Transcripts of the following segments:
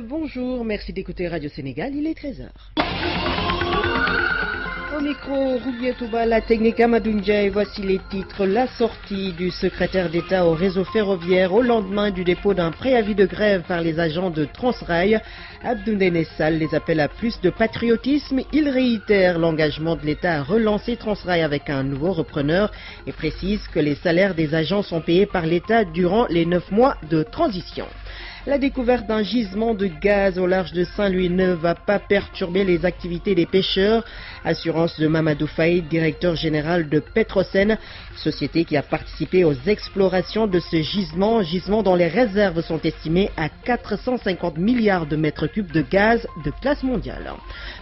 Bonjour, merci d'écouter Radio Sénégal, il est 13h. Au micro, Roubier Touba, la technique Amadou Ndiaye, voici les titres. La sortie du secrétaire d'État au réseau ferroviaire au lendemain du dépôt d'un préavis de grève par les agents de Transrail. Abdoulaye Nessal les appelle à plus de patriotisme. Il réitère l'engagement de l'État à relancer Transrail avec un nouveau repreneur et précise que les salaires des agents sont payés par l'État durant les 9 mois de transition. La découverte d'un gisement de gaz au large de Saint-Louis ne va pas perturber les activités des pêcheurs. Assurance de Mamadou Faïd, directeur général de Petrosen, société qui a participé aux explorations de ce gisement dont les réserves sont estimées à 450 milliards de mètres cubes de gaz de classe mondiale.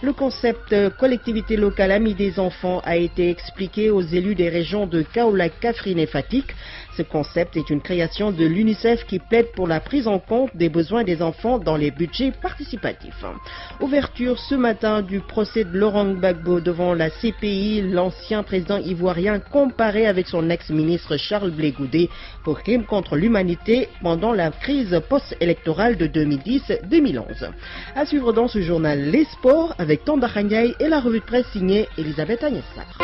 Le concept collectivité locale amie des enfants a été expliqué aux élus des régions de Kaolack, Kaffrine et Fatick. Ce concept est une création de l'UNICEF qui plaide pour la prise en compte des besoins des enfants dans les budgets participatifs. Ouverture ce matin du procès de Laurent Gbagbo devant la CPI. L'ancien président ivoirien comparé avec son ex-ministre Charles Blé Goudé pour crimes contre l'humanité pendant la crise post-électorale de 2010-2011. À suivre dans ce journal les sports avec Tanda Khanyaï et la revue de presse signée Elisabeth Agnès-Sarr.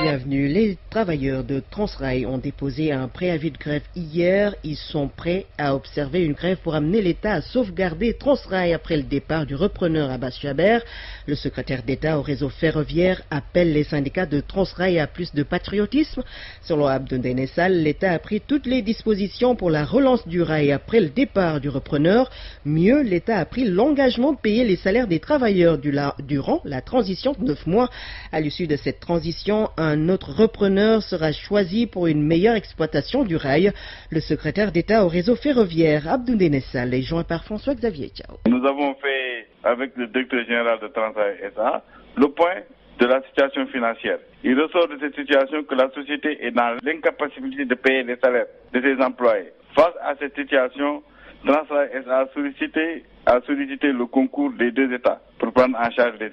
Bienvenue. Les travailleurs de Transrail ont déposé un préavis de grève hier. Ils sont prêts à observer une grève pour amener l'État à sauvegarder Transrail après le départ du repreneur Abbas Chaber. Le secrétaire d'État au réseau ferroviaire appelle les syndicats de Transrail à plus de patriotisme. Selon Abdoulaye Nessal, l'État a pris toutes les dispositions pour la relance du rail après le départ du repreneur. Mieux, l'État a pris l'engagement de payer les salaires des travailleurs durant la transition de 9 mois. À l'issue de cette transition, un autre repreneur sera choisi pour une meilleure exploitation du rail. Le secrétaire d'État au réseau ferroviaire, Abdoulaye Nessal, est joint par François-Xavier Thiaw. Nous avons fait, avec le directeur général de Transrail SA, le point de la situation financière. Il ressort de cette situation que la société est dans l'incapacité de payer les salaires de ses employés. Face à cette situation, Transrail SA a sollicité le concours des deux États pour prendre en charge les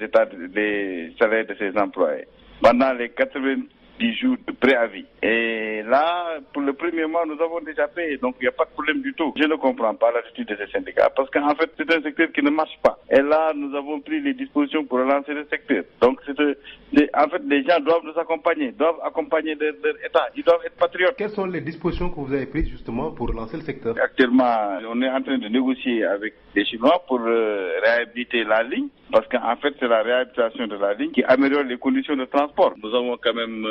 salaires de ses employés pendant les 90 jours de préavis. Et là, pour le premier mois, nous avons déjà payé, donc il n'y a pas de problème du tout. Je ne comprends pas l'attitude de ces syndicats, parce qu'en fait, c'est un secteur qui ne marche pas. Et là, nous avons pris les dispositions pour relancer le secteur. Donc, en fait, les gens doivent nous accompagner, doivent accompagner leur État, ils doivent être patriotes. Quelles sont les dispositions que vous avez prises justement pour relancer le secteur? Actuellement, on est en train de négocier avec les Chinois pour réhabiliter la ligne, parce qu'en fait, c'est la réhabilitation de la ligne qui améliore les conditions de transport. Nous avons quand même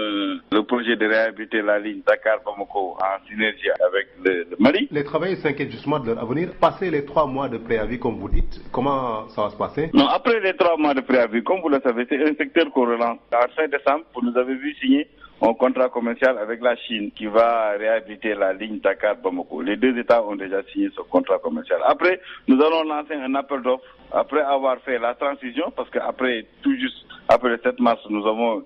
le projet de réhabiliter la ligne Dakar-Bamako en synergie avec le Mali. Les travailleurs s'inquiètent justement de leur avenir. Passer les 3 mois de préavis, comme vous dites, comment ça va se passer? Non, après les 3 mois de préavis, comme vous le savez, c'est un secteur qu'on relance. En fin décembre, vous nous avez vu signer un contrat commercial avec la Chine qui va réhabiliter la ligne Dakar-Bamako. Les deux États ont déjà signé ce contrat commercial. Après, nous allons lancer un appel d'offres après avoir fait la transition, parce qu'après, tout juste après le 7 mars, nous avons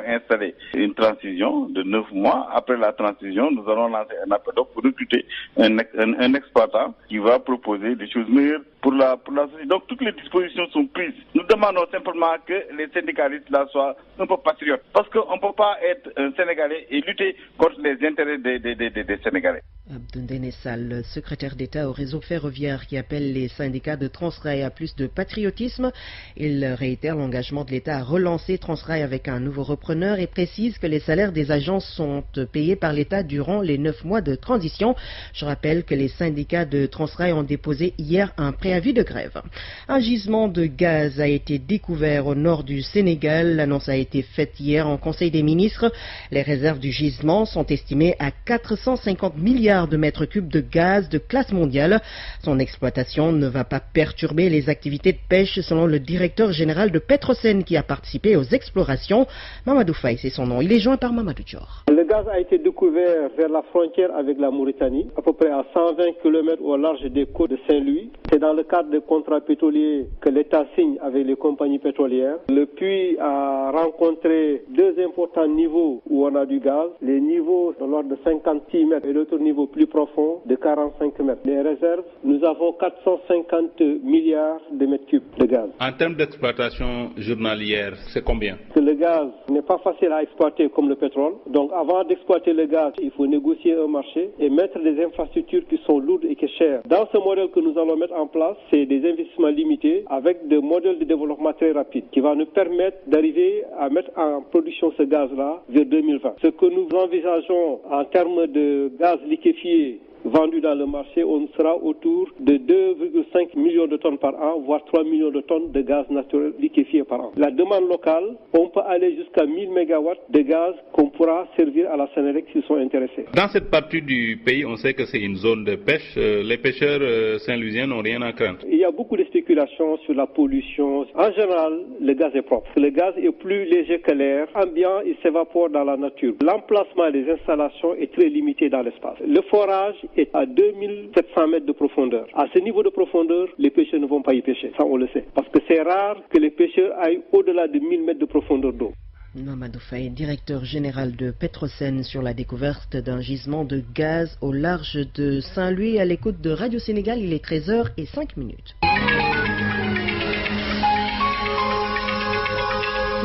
installé une transition de 9 mois. Après la transition, nous allons lancer un appel d'offres pour recruter un exploitant qui va proposer des choses meilleures pour la société. Donc, toutes les dispositions sont prises. Nous demandons simplement que les syndicalistes là soient un peu patriotes. Parce qu'on ne peut pas être un Sénégalais et lutter contre les intérêts des Sénégalais. Abdoulaye Nessal, le secrétaire d'État au réseau ferroviaire qui appelle les syndicats de Transrail à plus de patriotisme. Il réitère l'engagement de l'État à relancer Transrail avec un nouveau repreneur et précise que les salaires des agents sont payés par l'État durant les 9 mois de transition. Je rappelle que les syndicats de Transrail ont déposé hier un préavis de grève. Un gisement de gaz a été découvert au nord du Sénégal. L'annonce a été faite hier en Conseil des ministres. Les réserves du gisement sont estimées à 450 milliards de mètres cubes de gaz de classe mondiale. Son exploitation ne va pas perturber les activités de pêche selon le directeur général de Petrosen qui a participé aux explorations. Mamadou Faye, c'est son nom. Il est joint par Mamadou Dior. Le gaz a été découvert vers la frontière avec la Mauritanie, à peu près à 120 km au large des côtes de Saint-Louis. C'est dans le cadre des contrats pétroliers que l'État signe avec les compagnies pétrolières. Le puits a rencontré 2 importants niveaux où on a du gaz. Les niveaux de l'ordre de 56 mètres et l'autre niveau niveau plus profond de 45 mètres. Les réserves, nous avons 450 milliards de mètres cubes de gaz. En termes d'exploitation journalière, c'est combien? Le gaz n'est pas facile à exploiter comme le pétrole. Donc avant d'exploiter le gaz, il faut négocier un marché et mettre des infrastructures qui sont lourdes et qui sont chères. Dans ce modèle que nous allons mettre en place, c'est des investissements limités avec des modèles de développement très rapides qui vont nous permettre d'arriver à mettre en production ce gaz-là vers 2020. Ce que nous envisageons en termes de gaz liquéfié vendu dans le marché, on sera autour de 2,5 millions de tonnes par an, voire 3 millions de tonnes de gaz naturel liquéfié par an. La demande locale, on peut aller jusqu'à 1000 mégawatts de gaz qu'on pourra servir à la Sénélec s'ils sont intéressés. Dans cette partie du pays, on sait que c'est une zone de pêche. Les pêcheurs saint-louisiens n'ont rien à craindre. Il y a beaucoup de spéculations sur la pollution. En général, le gaz est propre. Le gaz est plus léger que l'air. Ambiant, il s'évapore dans la nature. L'emplacement des installations est très limité dans l'espace. Le forage est à 2700 mètres de profondeur. À ce niveau de profondeur, les pêcheurs ne vont pas y pêcher, ça on le sait. Parce que c'est rare que les pêcheurs aillent au-delà de 1000 mètres de profondeur d'eau. Mamadou Faye, directeur général de Petrosen, sur la découverte d'un gisement de gaz au large de Saint-Louis. À l'écoute de Radio Sénégal, il est 13h05.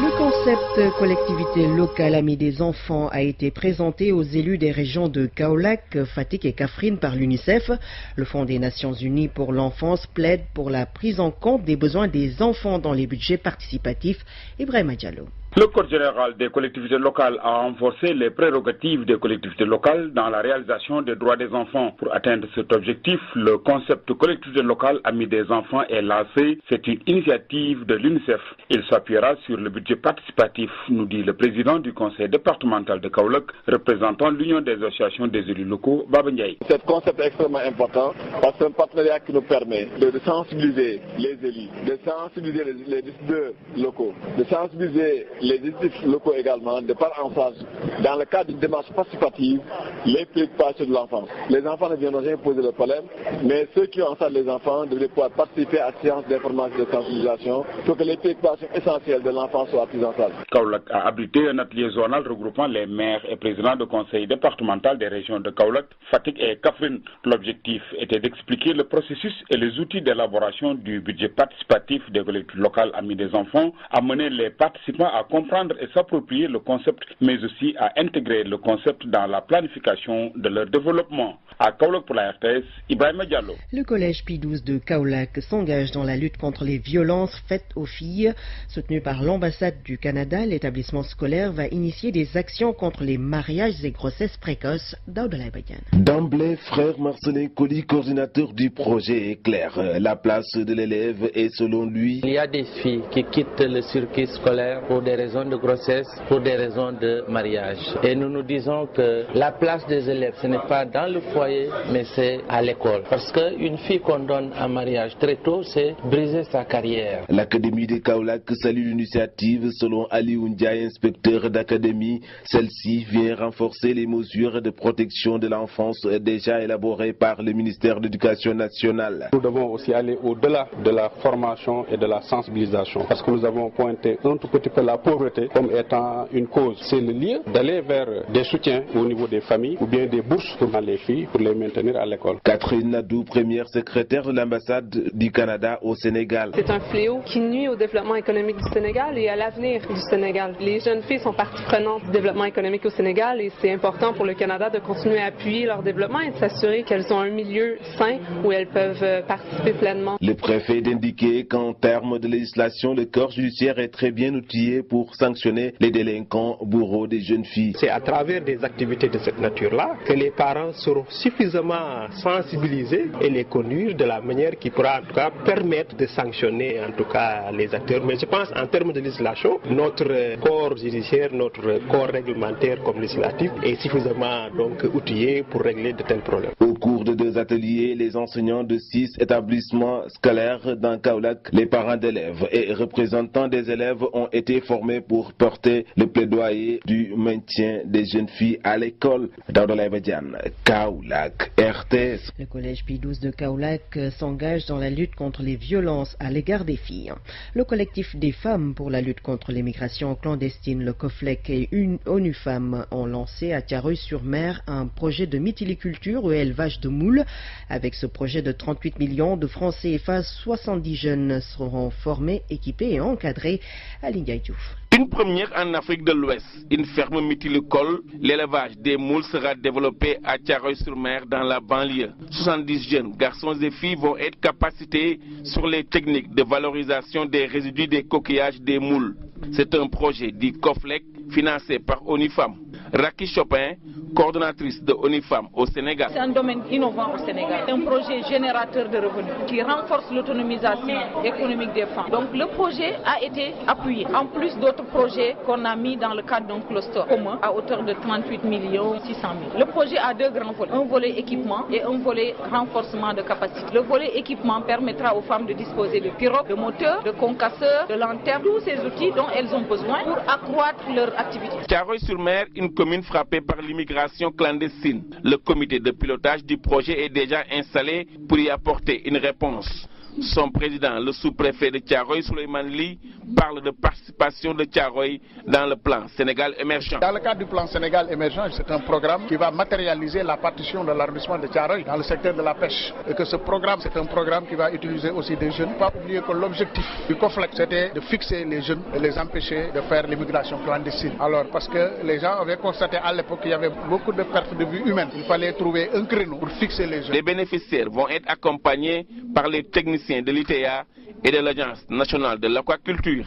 Le concept collectivité locale amie des enfants a été présenté aux élus des régions de Kaolack, Fatick et Kaffrine par l'UNICEF. Le Fonds des Nations Unies pour l'enfance plaide pour la prise en compte des besoins des enfants dans les budgets participatifs. Ibrahima Diallo. Le Code général des collectivités locales a renforcé les prérogatives des collectivités locales dans la réalisation des droits des enfants. Pour atteindre cet objectif, le concept collectivité locale amie des enfants est lancé. C'est une initiative de l'UNICEF. Il s'appuiera sur le budget participatif, nous dit le président du conseil départemental de Kaolack, représentant l'Union des associations des élus locaux, Baba Ndiaye. Ce concept est extrêmement important parce que c'est un partenariat qui nous permet de sensibiliser les élus, de sensibiliser les décideurs locaux, de sensibiliser les exécutifs locaux également, de par en face, dans le cadre d'une démarche participative, les préoccupations de l'enfance. Les enfants ne viendront jamais poser le problème, mais ceux qui ont en charge les enfants devraient pouvoir participer à séances d'information et de sensibilisation pour que les préoccupations essentielles de l'enfant soient prises en charge. Kaolack a abrité un atelier zonal regroupant les maires et présidents de conseil départemental des régions de Kaolack, Fatick et Kaffrine. L'objectif était d'expliquer le processus et les outils d'élaboration du budget participatif des collectivités locales amies des enfants, amener les participants à comprendre et s'approprier le concept, mais aussi à intégrer le concept dans la planification de leur développement. À Kaolack pour la RTS, Ibrahima Diallo. Le collège Pie XII de Kaolack s'engage dans la lutte contre les violences faites aux filles. Soutenu par l'ambassade du Canada, l'établissement scolaire va initier des actions contre les mariages et grossesses précoces. Daouda Bayan. D'emblée, frère Marcelin Colli, coordinateur du projet, est clair. La place de l'élève est selon lui. Il y a des filles qui quittent le circuit scolaire pour des raisons de grossesse, pour des raisons de mariage. Et nous nous disons que la place des élèves, ce n'est pas dans le foyer, mais c'est à l'école. Parce qu'une fille qu'on donne en mariage très tôt, c'est briser sa carrière. L'Académie de Kaolack salue l'initiative. Selon Ali Ndiaye, inspecteur d'académie, celle-ci vient renforcer les mesures de protection de l'enfance déjà élaborées par le ministère de l'Éducation nationale. Nous devons aussi aller au-delà de la formation et de la sensibilisation, parce que nous avons pointé un tout petit peu la pauvreté comme étant une cause. C'est le lieu d'aller vers des soutiens au niveau des familles ou bien des bourses pour les filles, pour les maintenir à l'école. Catherine Nadou, première secrétaire de l'ambassade du Canada au Sénégal. C'est un fléau qui nuit au développement économique du Sénégal et à l'avenir du Sénégal. Les jeunes filles sont partie prenante du développement économique au Sénégal et c'est important pour le Canada de continuer à appuyer leur développement et de s'assurer qu'elles ont un milieu sain où elles peuvent participer pleinement. Le préfet d'indiquer qu'en termes de législation, le corps judiciaire est très bien outillé pour sanctionner les délinquants bourreaux des jeunes filles. C'est à travers des activités de cette nature-là que les parents seront suffisamment sensibilisés et les conduire de la manière qui pourra en tout cas permettre de sanctionner en tout cas les acteurs. Mais je pense en termes de législation, notre corps judiciaire, notre corps réglementaire comme législatif est suffisamment donc outillé pour régler de tels problèmes. Au cours de 2 ateliers, les enseignants de 6 établissements scolaires dans Kaolack, les parents d'élèves et représentants des élèves ont été formés pour porter le plaidoyer du maintien des jeunes filles à l'école. Daouda Badiane, Kaolack. Kaolack, RTS. Le collège Pie XII de Kaolack s'engage dans la lutte contre les violences à l'égard des filles. Le collectif des femmes pour la lutte contre l'immigration clandestine, le COFLEC et ONU Femmes ont lancé à Thiaroye-sur-Mer un projet de mytiliculture et élevage de moules. Avec ce projet de 38 millions de francs CFA, 70 jeunes seront formés, équipés et encadrés à Lingaye Diouf. Une première en Afrique de l'Ouest, une ferme mythilicole, l'élevage des moules sera développé à Thiaroye-sur-Mer dans la banlieue. 70 jeunes garçons et filles vont être capacités sur les techniques de valorisation des résidus des coquillages des moules. C'est un projet dit COFLEC financé par ONU Femmes. Raki Chopin, coordonnatrice de ONU Femmes au Sénégal. C'est un domaine innovant au Sénégal. C'est un projet générateur de revenus qui renforce l'autonomisation économique des femmes. Donc le projet a été appuyé. En plus d'autres projets qu'on a mis dans le cadre d'un cluster commun à hauteur de 38 600 000. Le projet a deux grands volets. Un volet équipement et un volet renforcement de capacité. Le volet équipement permettra aux femmes de disposer de pirogues, de moteurs, de concasseurs, de lanternes, tous ces outils dont elles ont besoin pour accroître leur activité. Thiaroye-sur-Mer, une commune frappée par l'immigration clandestine. Le comité de pilotage du projet est déjà installé pour y apporter une réponse. Son président, le sous-préfet de Thiaroye, Souleymane Ly, parle de participation de Thiaroye dans le plan Sénégal émergent. Dans le cadre du plan Sénégal émergent, c'est un programme qui va matérialiser la partition de l'arrondissement de Thiaroye dans le secteur de la pêche. Et que ce programme, c'est un programme qui va utiliser aussi des jeunes. Il ne faut pas oublier que l'objectif du COFLEC, c'était de fixer les jeunes et les empêcher de faire l'immigration clandestine. Alors, parce que les gens avaient constaté à l'époque qu'il y avait beaucoup de pertes de vie humaine. Il fallait trouver un créneau pour fixer les jeunes. Les bénéficiaires vont être accompagnés par les techniciens de l'ITA et de l'Agence nationale de l'aquaculture.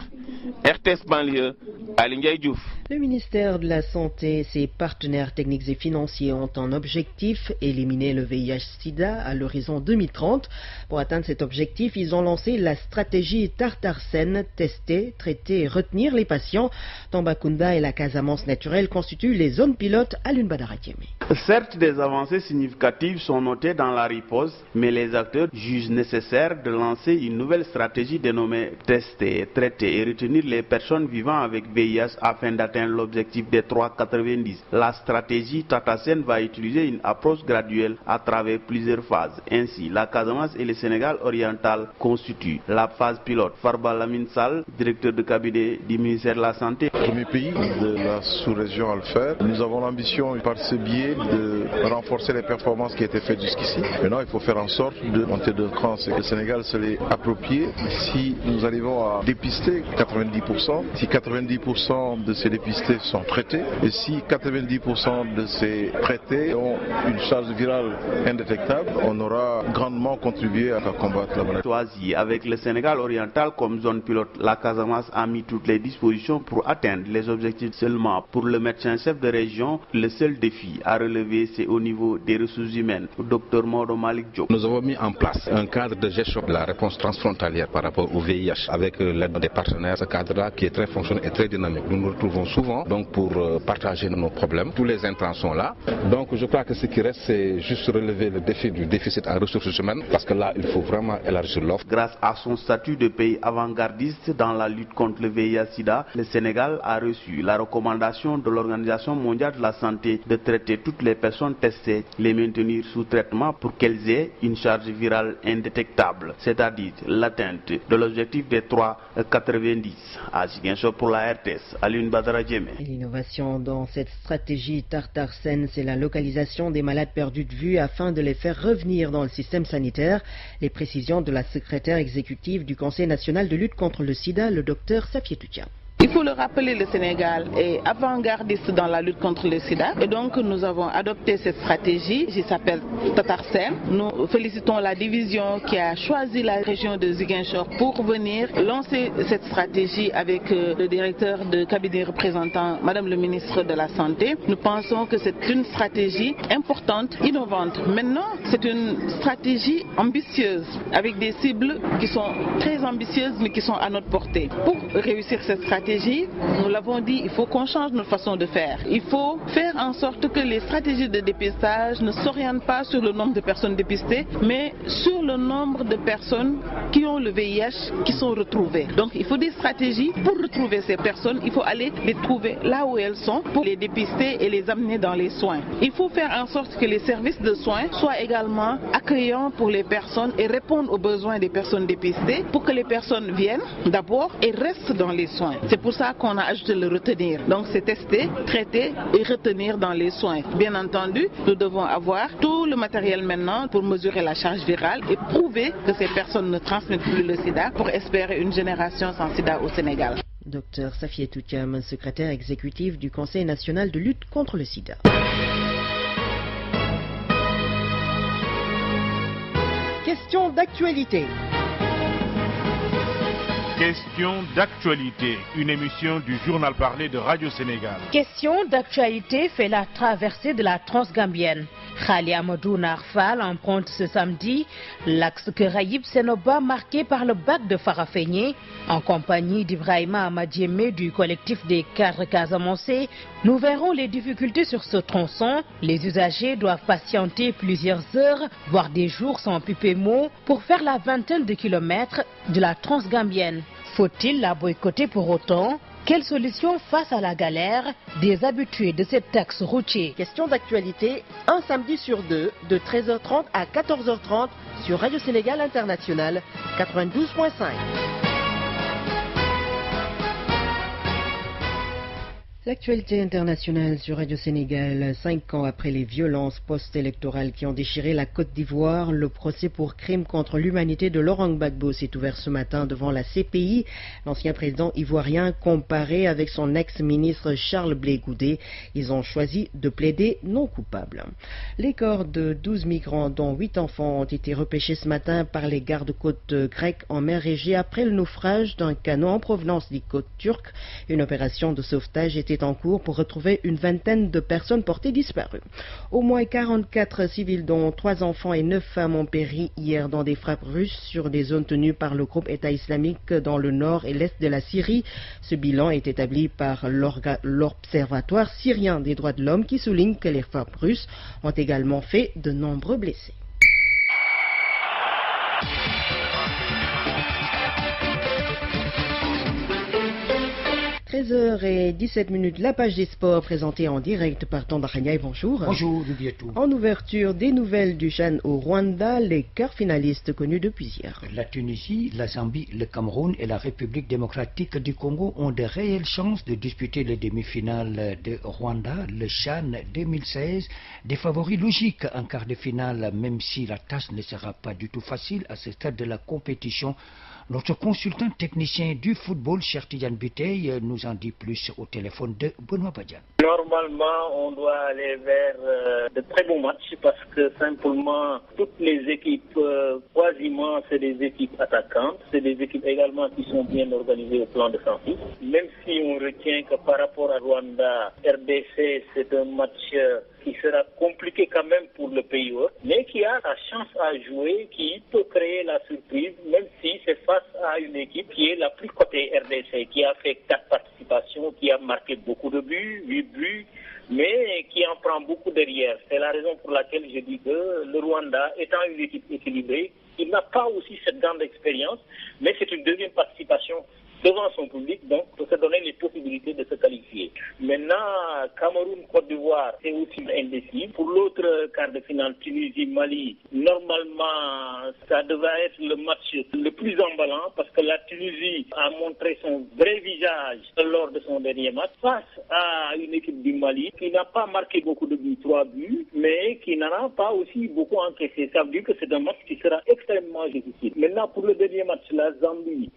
RTS banlieue, à Lingaye Diouf. Le ministère de la Santé et ses partenaires techniques et financiers ont un objectif, éliminer le VIH-Sida à l'horizon 2030. Pour atteindre cet objectif, ils ont lancé la stratégie Tartarsène, tester, traiter et retenir les patients. Tambacounda et la Casamance naturelle constituent les zones pilotes à l'Unbadarakeme. Certes, des avancées significatives sont notées dans la riposte, mais les acteurs jugent nécessaire de lancer une nouvelle stratégie dénommée tester, traiter et retenir les personnes vivant avec VIH afin d'atteindre l'objectif des 3,90. La stratégie Tartarsène va utiliser une approche graduelle à travers plusieurs phases. Ainsi, la Casamance et le Sénégal oriental constituent la phase pilote. Farba Lamine Sall, directeur de cabinet du ministère de la Santé. Premier pays de la sous-région à le faire. Nous avons l'ambition par ce biais de renforcer les performances qui étaient faites jusqu'ici. Maintenant, il faut faire en sorte de monter de cran. Le Sénégal se l'est approprié. Si nous arrivons à dépister 90%, si 90% de ces dépistés sont traités, et si 90% de ces traités ont une charge virale indétectable, on aura grandement contribué à combattre la maladie. Avec le Sénégal oriental comme zone pilote, la Casamance a mis toutes les dispositions pour atteindre les objectifs. Seulement, pour le médecin-chef de région, le seul défi à relever, c'est au niveau des ressources humaines. Dr Maodo Malick Diop. Nous avons mis en place un cadre de gestion de la réponse transfrontalière par rapport au VIH avec l'aide des partenaires. Ce cadre-là qui est très fonctionnel et très dynamique. Nous nous retrouvons souvent donc pour partager nos problèmes. Tous les intrants sont là. Donc je crois que ce qui reste, c'est juste relever le défi du déficit en ressources humaines parce que là, il faut vraiment élargir l'offre. Grâce à son statut de pays avant-gardiste dans la lutte contre le VIH-Sida, le Sénégal a reçu la recommandation de l'Organisation mondiale de la santé de traiter toutes les personnes testées, les maintenir sous traitement pour qu'elles aient une charge virale indétectable, c'est-à-dire l'atteinte de l'objectif des 3,90. À Ziguinchor pour la RTS, Alioune Badara Diémé. L'innovation dans cette stratégie Tartarsène, c'est la localisation des malades perdus de vue afin de les faire revenir dans le système sanitaire. Les précisions de la secrétaire exécutive du Conseil national de lutte contre le sida, le docteur Safié Toutia. Il faut le rappeler, le Sénégal est avant-gardiste dans la lutte contre le sida et donc nous avons adopté cette stratégie qui s'appelle Tartarsène. Nous félicitons la division qui a choisi la région de Ziguinchor pour venir lancer cette stratégie avec le directeur de cabinet représentant, Madame le ministre de la Santé. Nous pensons que c'est une stratégie importante, innovante. Maintenant, c'est une stratégie ambitieuse avec des cibles qui sont très ambitieuses mais qui sont à notre portée. Pour réussir cette stratégie, stratégie, nous l'avons dit, il faut qu'on change notre façon de faire. Il faut faire en sorte que les stratégies de dépistage ne s'orientent pas sur le nombre de personnes dépistées, mais sur le nombre de personnes qui ont le VIH, qui sont retrouvées. Donc il faut des stratégies pour retrouver ces personnes. Il faut aller les trouver là où elles sont pour les dépister et les amener dans les soins. Il faut faire en sorte que les services de soins soient également accueillants pour les personnes et répondent aux besoins des personnes dépistées pour que les personnes viennent d'abord et restent dans les soins. C'est pour ça qu'on a ajouté le retenir. Donc c'est tester, traiter et retenir dans les soins. Bien entendu, nous devons avoir tout le matériel maintenant pour mesurer la charge virale et prouver que ces personnes ne transmettent plus le sida pour espérer une génération sans sida au Sénégal. Docteur Safietou Thiam, secrétaire exécutif du Conseil national de lutte contre le sida. Question d'actualité. Question d'actualité, une émission du journal parlé de Radio Sénégal. Question d'actualité fait la traversée de la Transgambienne. Khali Amadou Narfal emprunte ce samedi l'axe Keraïb-Senoba marqué par le bac de Farafenye. En compagnie d'Ibrahima Amadiémé du collectif des cadres casamançais, nous verrons les difficultés sur ce tronçon. Les usagers doivent patienter plusieurs heures, voire des jours sans pupémo, pour faire la vingtaine de kilomètres de la Transgambienne. Faut-il la boycotter pour autant? Quelle solution face à la galère des habitués de cet axe routier? Question d'actualité, un samedi sur deux, de 13h30 à 14h30 sur Radio Sénégal International 92.5. L'actualité internationale sur Radio Sénégal, 5 ans après les violences post-électorales qui ont déchiré la Côte d'Ivoire, le procès pour crime contre l'humanité de Laurent Gbagbo s'est ouvert ce matin devant la CPI. L'ancien président ivoirien comparé avec son ex-ministre Charles Blé Goudé. Ils ont choisi de plaider non coupable. Les corps de 12 migrants, dont 8 enfants, ont été repêchés ce matin par les gardes-côtes grecs en mer Égée après le naufrage d'un canot en provenance des côtes turques. Une opération de sauvetage était en cours pour retrouver une vingtaine de personnes portées disparues. Au moins 44 civils, dont 3 enfants et 9 femmes, ont péri hier dans des frappes russes sur des zones tenues par le groupe État islamique dans le nord et l'est de la Syrie. Ce bilan est établi par l'Observatoire syrien des droits de l'homme qui souligne que les frappes russes ont également fait de nombreux blessés. h 17 la page des sports présentée en direct par Tandarania. Bonjour. Bonjour, Dubietou. En ouverture, des nouvelles du CHAN au Rwanda, les quarts finalistes connus depuis hier. La Tunisie, la Zambie, le Cameroun et la République démocratique du Congo ont de réelles chances de disputer les demi-finales de Rwanda, le CHAN 2016. Des favoris logiques en quart de finale, même si la tâche ne sera pas du tout facile à ce stade de la compétition. Notre consultant technicien du football, Cheikh Tidiane Biteye, nous en dit plus au téléphone de Benoît Badian. Normalement, on doit aller vers de très bons matchs parce que simplement, toutes les équipes, quasiment, c'est des équipes attaquantes. C'est des équipes également qui sont bien organisées au plan défensif. Même si on retient que par rapport à Rwanda, RDC, c'est un match qui sera compliqué quand même pour le pays hôte, mais qui a la chance à jouer, qui peut créer la surprise, même si c'est face à une équipe qui est la plus cotée RDC, qui a fait 4 participations, qui a marqué beaucoup de buts, 8 buts, mais qui en prend beaucoup derrière. C'est la raison pour laquelle je dis que le Rwanda, étant une équipe équilibrée, il n'a pas aussi cette grande expérience, mais c'est une deuxième participation devant son public, donc pour se donner les possibilités de se qualifier. Maintenant, Cameroun-Côte d'Ivoire, c'est aussi indécis. Pour l'autre quart de finale, Tunisie-Mali, normalement, ça devait être le match le plus emballant parce que la Tunisie a montré son vrai visage lors de son dernier match face à une équipe du Mali qui n'a pas marqué beaucoup de buts, 3 buts, mais qui n'en a pas aussi beaucoup encaissé. Ça veut dire que c'est un match qui sera extrêmement difficile. Maintenant, pour le dernier match, la Zambie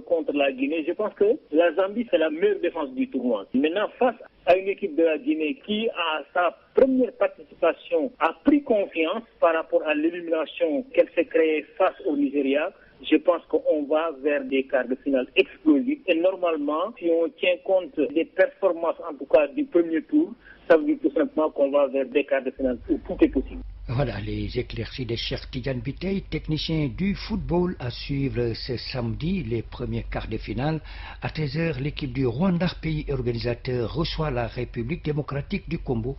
contre la Guinée, je pense que la Zambie c'est la meilleure défense du tournoi. Maintenant, face à une équipe de la Guinée qui, à sa première participation, a pris confiance par rapport à l'élimination qu'elle s'est créée face au Nigeria, je pense qu'on va vers des quarts de finale explosifs. Et normalement, si on tient compte des performances, en tout cas du premier tour, ça veut dire tout simplement qu'on va vers des quarts de finale où tout est possible. Voilà les éclaircies de Cheikh Tidiane Biteye, technicien du football, à suivre ce samedi les premiers quarts de finale. À 13h, l'équipe du Rwanda, pays organisateur, reçoit la République démocratique du Congo,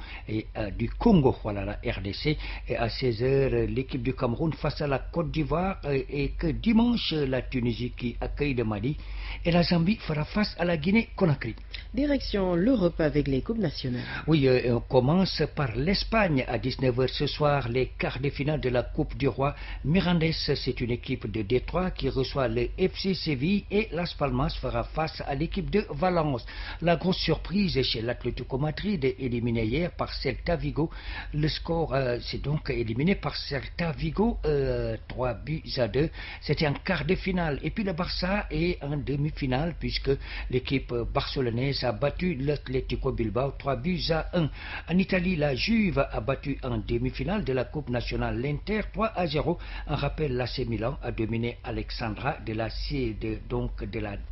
voilà la RDC. Et à 16h, l'équipe du Cameroun face à la Côte d'Ivoire, et que dimanche, la Tunisie qui accueille le Mali et la Zambie fera face à la Guinée-Conakry. Direction l'Europe avec les coupes nationales. Oui, on commence par l'Espagne à 19h ce soir, les quarts de finale de la Coupe du Roi. Mirandes, c'est une équipe de Détroit qui reçoit le FC Séville, et Las Palmas fera face à l'équipe de Valence. La grosse surprise chez l'Atlético Madrid, éliminé hier par Celta Vigo. Le score, c'est donc éliminé par Celta Vigo, 3-2. C'était en quart de finale. Et puis le Barça est en demi-finale, puisque l'équipe barcelonaise a battu l'Atlético Bilbao 3-1. En Italie, la Juve a battu en demi-finale de la Coupe nationale l'Inter 3-0. Un rappel, l'AC Milan a dominé Alexandra de la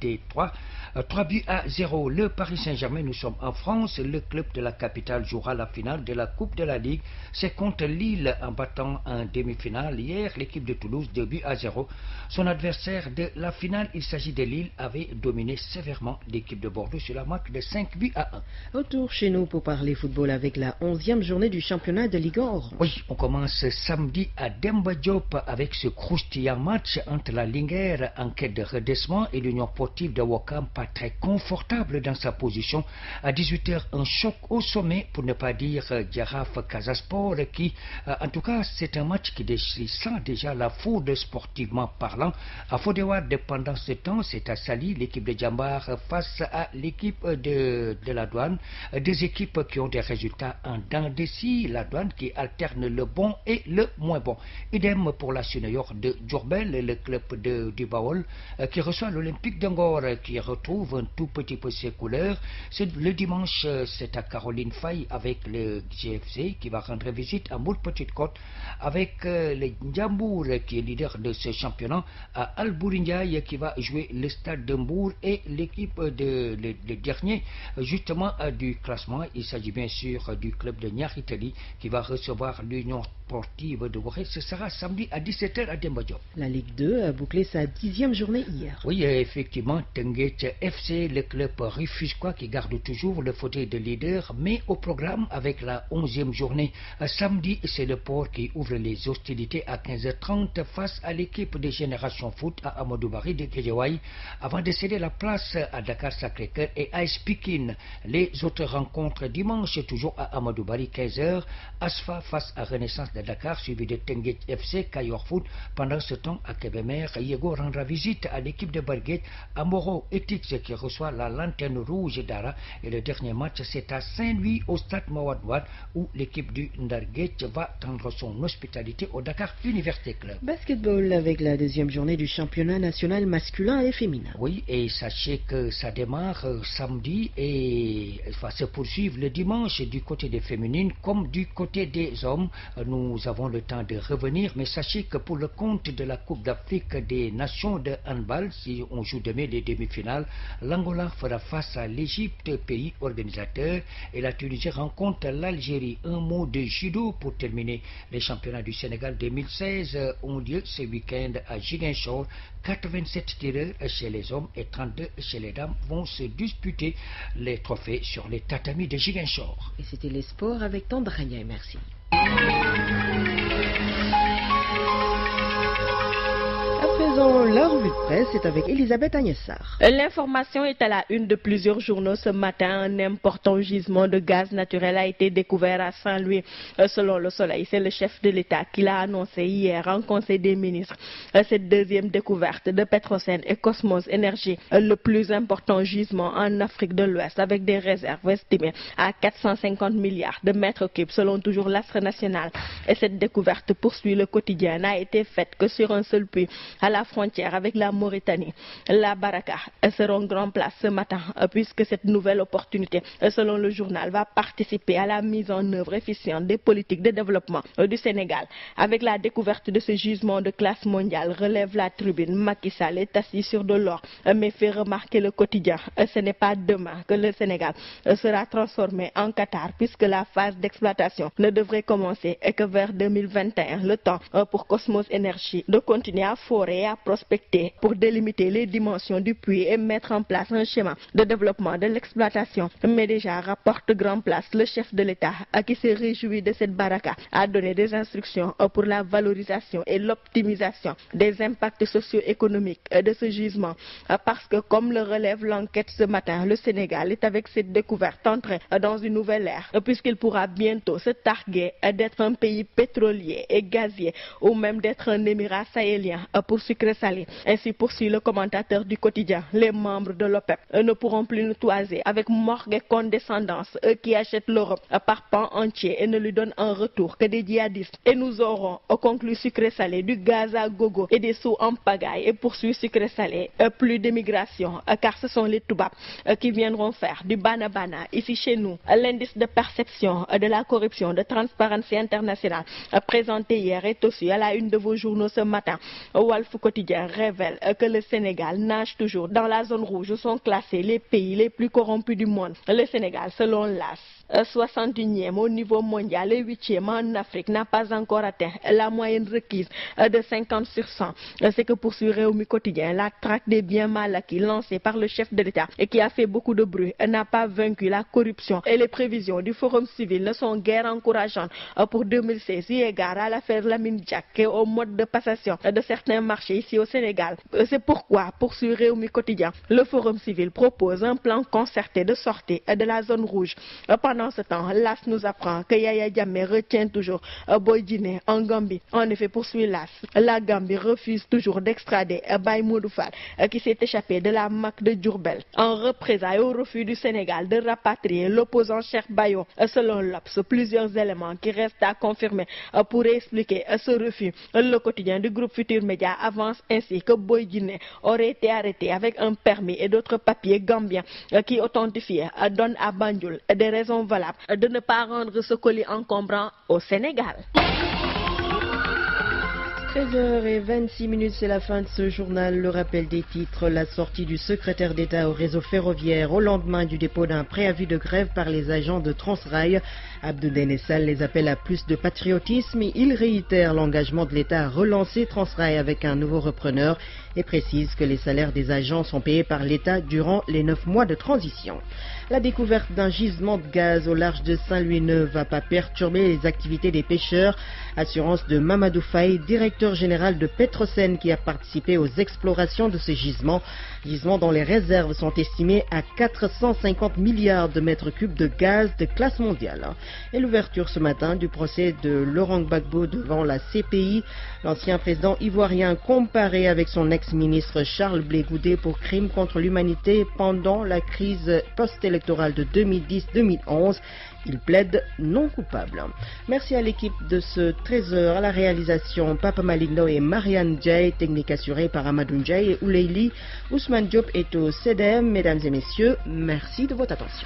D3 3-0. Le Paris Saint-Germain, nous sommes en France, le club de la capitale jouera la finale de la Coupe de la Ligue. C'est contre Lille en battant en demi-finale hier l'équipe de Toulouse 2-0. Son adversaire de la finale, il s'agit de Lille, avait dominé sévèrement l'équipe de Bordeaux sur la marque de 5-1. Retour chez nous pour parler football avec la 11e journée du championnat de Ligue Orange. Oui, on commence samedi à Demba Diop avec ce croustillant match entre la Linguère en quête de redressement et l'Union sportive de Ouakam, pas très confortable dans sa position. À 18h, un choc au sommet, pour ne pas dire Giraffe Casasport, qui, en tout cas, c'est un match qui sent déjà la foudre sportivement parlant. À Fodewad, pendant ce temps, c'est à Sali, l'équipe de Djambar face à l'équipe de la Douane. Deux équipes qui ont des résultats en dents de scie, la Douane qui alterne le bon et le moins bon. Idem pour la Sénéor de Diourbel, le club du Baol, qui reçoit l'Olympique d'Angor, qui retrouve un tout petit peu ses couleurs. Le dimanche, c'est à Caroline Faye avec le GFC qui va rendre visite à Moul-Petite-Côte, avec le Ndjambour qui est leader de ce championnat, à Al-Bourindiaï qui va jouer le stade de Mbour, et l'équipe le dernier justement du classement, il s'agit bien sûr du club de Niaritali qui va recevoir l'Union sportive de Gorée. Ce sera samedi à 17h à Demba Diop. La Ligue 2 a bouclé sa 10e journée hier. Oui, effectivement, Tenguet FC, le club rufisquois qui garde toujours le fauteuil de leader, mais au programme avec la 11e journée. Samedi, c'est le Port qui ouvre les hostilités à 15h30 face à l'équipe de Génération Foot à Amadou Barry de Guédiawaye, avant de céder la place à Dakar Sacré-Cœur et AS Pikine. Les autres rencontres dimanche, toujours à Amadou Barry, 15h, Asfa face à Renaissance de Dakar, suivi de Tenguet FC, Kayor Foot. Pendant ce temps, à Kébémer, Yego rendra visite à l'équipe de Barguet, Amoro Etix qui reçoit la Lanterne Rouge d'Ara. Et le dernier match, c'est à Saint-Louis, au stade Mawadouad, où l'équipe du Ndarguet va tendre son hospitalité au Dakar Université Club. Basketball avec la 2e journée du championnat national masculin et féminin. Oui, et sachez que ça démarre samedi et va se poursuivre le dimanche du côté des féminines comme du côté des hommes. Nous avons le temps de revenir, mais sachez que pour le compte de la Coupe d'Afrique des Nations de handball, si on joue demain les demi-finales, l'Angola fera face à l'Égypte, pays organisateur, et la Tunisie rencontre l'Algérie. Un mot de judo pour terminer. Les championnats du Sénégal 2016 ont lieu ce week-end à Ziguinchor. 87 tireurs chez les hommes et 32 chez les dames vont se disputer les trophées sur les tatamis de Ziguinchor. Et c'était les sports avec Tandrania. Merci. La revue de presse est avec Elisabeth Agnessar. L'information est à la une de plusieurs journaux ce matin. Un important gisement de gaz naturel a été découvert à Saint-Louis. Selon Le Soleil, c'est le chef de l'État qui l'a annoncé hier en Conseil des ministres. Cette deuxième découverte de Petrosen et Cosmos Énergie, le plus important gisement en Afrique de l'Ouest, avec des réserves estimées à 450 milliards de mètres cubes selon toujours l'Astre national. Et cette découverte, poursuit le quotidien, n'a été faite que sur un seul puits, à la frontière avec la Mauritanie. La Baraka sera en grande place ce matin puisque cette nouvelle opportunité, selon le journal, va participer à la mise en œuvre efficiente des politiques de développement du Sénégal. Avec la découverte de ce gisement de classe mondiale, relève la tribune, Macky Sall est assis sur de l'or, mais fait remarquer le quotidien. Ce n'est pas demain que le Sénégal sera transformé en Qatar puisque la phase d'exploitation ne devrait commencer que vers 2021. Le temps pour Cosmos Energy de continuer à forer et à prospecter pour délimiter les dimensions du puits et mettre en place un schéma de développement de l'exploitation. Mais déjà, rapporte grand place, le chef de l'État qui s'est réjoui de cette baraka a donné des instructions pour la valorisation et l'optimisation des impacts socio-économiques de ce gisement. Parce que, comme le relève l'enquête ce matin, le Sénégal est avec cette découverte entré dans une nouvelle ère, puisqu'il pourra bientôt se targuer d'être un pays pétrolier et gazier, ou même d'être un émirat sahélien pour sucre salé. Ainsi poursuit le commentateur du quotidien. Les membres de l'OPEP ne pourront plus nous toiser avec morgue et condescendance, eux qui achètent l'Europe par pan entier et ne lui donnent en retour que des djihadistes. Et nous aurons conclu sucré salé, du gaz à gogo et des sous en pagaille, et poursuit sucré salé, plus d'émigration, car ce sont les Toubabs qui viendront faire du banabana ici chez nous. L'indice de perception de la corruption de Transparency International présenté hier est aussi à la une de vos journaux ce matin. Walf Quotidien révèle que le Sénégal nage toujours dans la zone rouge où sont classés les pays les plus corrompus du monde. Le Sénégal, selon l'AS, 61e au niveau mondial et 8e en Afrique, n'a pas encore atteint la moyenne requise de 50 sur 100. C'est que poursuit Réumi Quotidien, la traque des biens mal acquis lancée par le chef de l'État et qui a fait beaucoup de bruit n'a pas vaincu la corruption, et les prévisions du Forum civil ne sont guère encourageantes pour 2016 eu égard à l'affaire Lamine Diack et au mode de passation de certains marchés ici au Sénégal. C'est pourquoi, poursuit Réumi Quotidien, le Forum civil propose un plan concerté de sortie de la zone rouge. Pendant ce temps, l'AS nous apprend que Yaya Jammeh retient toujours Boy Djiné en Gambie. En effet, poursuit l'AS, la Gambie refuse toujours d'extrader Baye Modou Fall qui s'est échappé de la MAC de Diourbel en représailles au refus du Sénégal de rapatrier l'opposant Cheikh Bayo. Selon l'Obs, plusieurs éléments qui restent à confirmer pourraient expliquer ce refus. Le quotidien du groupe Futur Média avance ainsi que Boy Djiné aurait été arrêté avec un permis et d'autres papiers gambiens qui authentifiés donnent à Banjul des raisons valables de ne pas rendre ce colis encombrant au Sénégal. 13h26, c'est la fin de ce journal. Le rappel des titres, la sortie du secrétaire d'État au réseau ferroviaire au lendemain du dépôt d'un préavis de grève par les agents de Transrail. Abdou Denessal les appelle à plus de patriotisme. Il réitère l'engagement de l'État à relancer Transrail avec un nouveau repreneur et précise que les salaires des agents sont payés par l'État durant les 9 mois de transition. La découverte d'un gisement de gaz au large de Saint-Louis ne va pas perturber les activités des pêcheurs. Assurance de Mamadou Faye, directeur général de Petrosen, qui a participé aux explorations de ce gisement dont les réserves sont estimées à 450 milliards de mètres cubes de gaz de classe mondiale. Et l'ouverture ce matin du procès de Laurent Gbagbo devant la CPI. L'ancien président ivoirien comparé avec son ex-ministre Charles Blé Goudé pour crimes contre l'humanité pendant la crise post-électorale de 2010-2011. Il plaide non coupable. Merci à l'équipe de ce 13h, à la réalisation Papa Malindo et Marianne Jay, technique assurée par Amadou Ndiaye et Ouleili. Ousmane Diop est au CDM. Mesdames et messieurs, merci de votre attention.